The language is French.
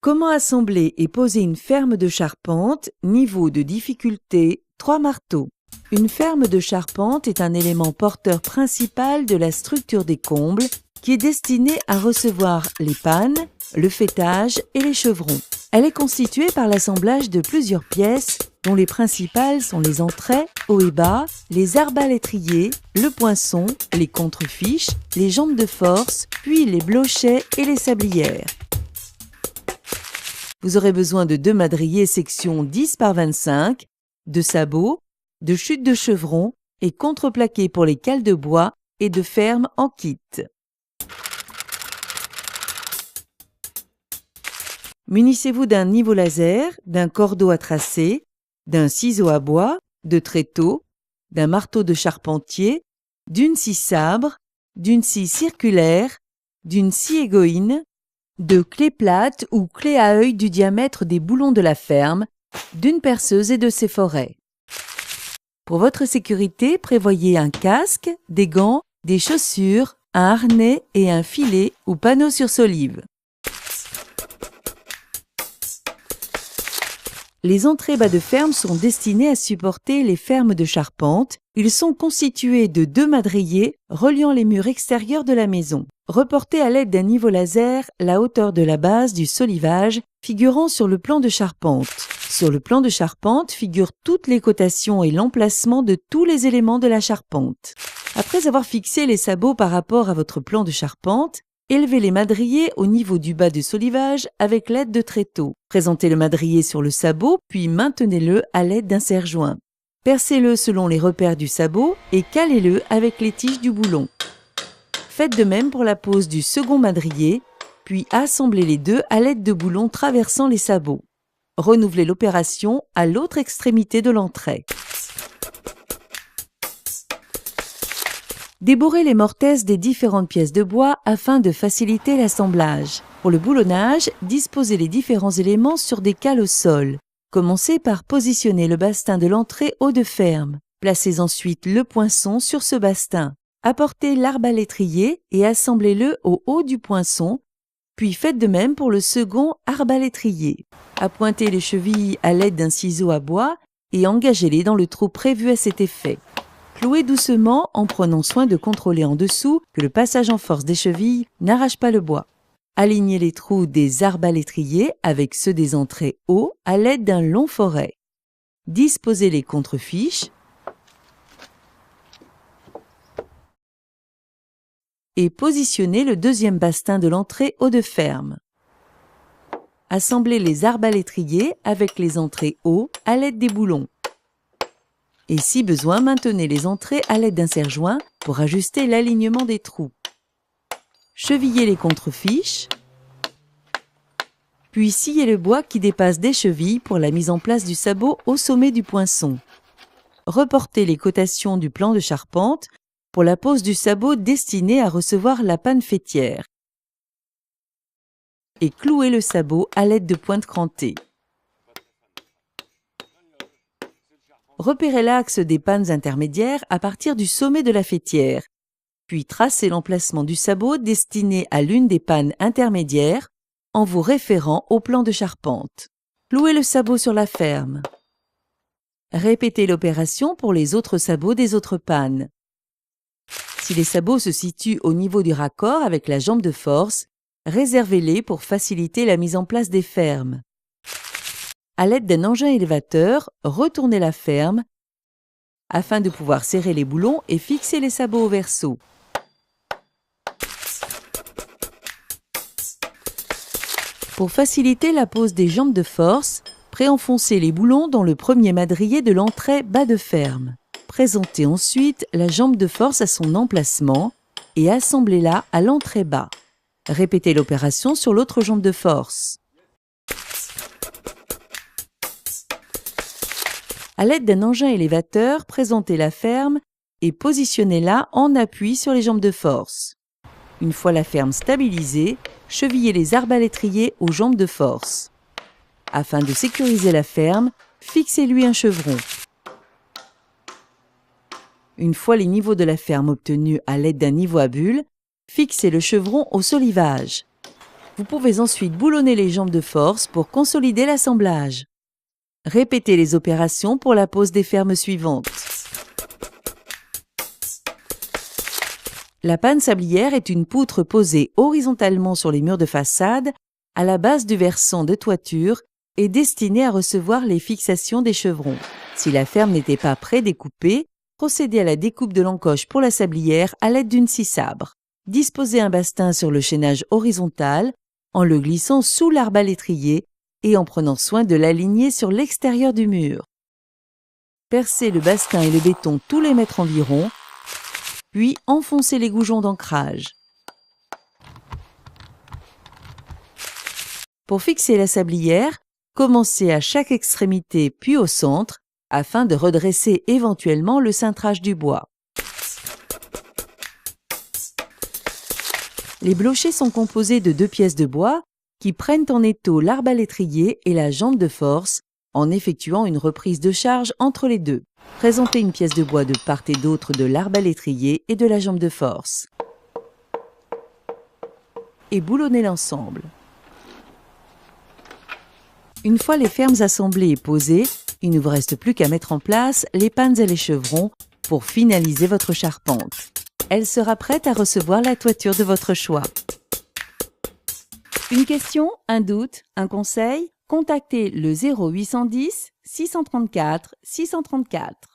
Comment assembler et poser une ferme de charpente, niveau de difficulté 3 marteaux. Une ferme de charpente est un élément porteur principal de la structure des combles qui est destiné à recevoir les pannes, le faîtage et les chevrons. Elle est constituée par l'assemblage de plusieurs pièces dont les principales sont les entraits, haut et bas, les arbalétriers, le poinçon, les contrefiches, les jambes de force, puis les blochets et les sablières. Vous aurez besoin de 2 madriers section 10 par 25, de sabots, de chutes de chevrons et contreplaqués pour les cales de bois et de fermes en kit. Munissez-vous d'un niveau laser, d'un cordeau à tracer, d'un ciseau à bois, de tréteaux, d'un marteau de charpentier, d'une scie sabre, d'une scie circulaire, d'une scie égoïne, de clés plates ou clés à œil du diamètre des boulons de la ferme, d'une perceuse et de ses forêts. Pour votre sécurité, prévoyez un casque, des gants, des chaussures, un harnais et un filet ou panneau sur solive. Les entrées bas de ferme sont destinées à supporter les fermes de charpente. Ils sont constitués de 2 madriers reliant les murs extérieurs de la maison. Reportez à l'aide d'un niveau laser la hauteur de la base du solivage figurant sur le plan de charpente. Sur le plan de charpente figurent toutes les cotations et l'emplacement de tous les éléments de la charpente. Après avoir fixé les sabots par rapport à votre plan de charpente, élevez les madriers au niveau du bas du solivage avec l'aide de tréteaux. Présentez le madrier sur le sabot, puis maintenez-le à l'aide d'un serre-joint. Percez-le selon les repères du sabot et calez-le avec les tiges du boulon. Faites de même pour la pose du second madrier, puis assemblez les deux à l'aide de boulons traversant les sabots. Renouvelez l'opération à l'autre extrémité de l'entrée. Débourrez les mortaises des différentes pièces de bois afin de faciliter l'assemblage. Pour le boulonnage, disposez les différents éléments sur des cales au sol. Commencez par positionner le bastin de l'entrée haut de ferme. Placez ensuite le poinçon sur ce bastin. Apportez l'arbalétrier et assemblez-le au haut du poinçon, puis faites de même pour le second arbalétrier. Appointez les chevilles à l'aide d'un ciseau à bois et engagez-les dans le trou prévu à cet effet. Clouez doucement en prenant soin de contrôler en dessous que le passage en force des chevilles n'arrache pas le bois. Alignez les trous des arbalétriers avec ceux des entrées hauts à l'aide d'un long foret. Disposez les contrefiches et positionnez le deuxième bastin de l'entrée haut de ferme. Assemblez les arbalétriers avec les entrées hauts à l'aide des boulons. Et si besoin, maintenez les entrées à l'aide d'un serre-joint pour ajuster l'alignement des trous. Chevillez les contrefiches, puis sciez le bois qui dépasse des chevilles pour la mise en place du sabot au sommet du poinçon. Reportez les cotations du plan de charpente pour la pose du sabot destiné à recevoir la panne faîtière. Et clouez le sabot à l'aide de pointes crantées. Repérez l'axe des pannes intermédiaires à partir du sommet de la faîtière, puis tracez l'emplacement du sabot destiné à l'une des pannes intermédiaires en vous référant au plan de charpente. Clouez le sabot sur la ferme. Répétez l'opération pour les autres sabots des autres pannes. Si les sabots se situent au niveau du raccord avec la jambe de force, réservez-les pour faciliter la mise en place des fermes. À l'aide d'un engin élévateur, retournez la ferme afin de pouvoir serrer les boulons et fixer les sabots au verso. Pour faciliter la pose des jambes de force, préenfoncez les boulons dans le premier madrier de l'entrée bas de ferme. Présentez ensuite la jambe de force à son emplacement et assemblez-la à l'entrée bas. Répétez l'opération sur l'autre jambe de force. À l'aide d'un engin élévateur, présentez la ferme et positionnez-la en appui sur les jambes de force. Une fois la ferme stabilisée, chevillez les arbalétriers aux jambes de force. Afin de sécuriser la ferme, fixez-lui un chevron. Une fois les niveaux de la ferme obtenus à l'aide d'un niveau à bulles, fixez le chevron au solivage. Vous pouvez ensuite boulonner les jambes de force pour consolider l'assemblage. Répétez les opérations pour la pose des fermes suivantes. La panne sablière est une poutre posée horizontalement sur les murs de façade, à la base du versant de toiture et destinée à recevoir les fixations des chevrons. Si la ferme n'était pas prédécoupée, procédez à la découpe de l'encoche pour la sablière à l'aide d'une scie sabre. Disposez un bastin sur le chaînage horizontal en le glissant sous l'arbalétrier et en prenant soin de l'aligner sur l'extérieur du mur. Percez le bastin et le béton tous les mètres environ, puis enfoncez les goujons d'ancrage. Pour fixer la sablière, commencez à chaque extrémité puis au centre afin de redresser éventuellement le cintrage du bois. Les blochers sont composés de 2 pièces de bois qui prennent en étau l'arbalétrier et la jambe de force en effectuant une reprise de charge entre les deux. Présentez une pièce de bois de part et d'autre de l'arbalétrier et de la jambe de force. Et boulonnez l'ensemble. Une fois les fermes assemblées et posées, il ne vous reste plus qu'à mettre en place les pannes et les chevrons pour finaliser votre charpente. Elle sera prête à recevoir la toiture de votre choix. Une question, un doute, un conseil? Contactez le 0810 634 634.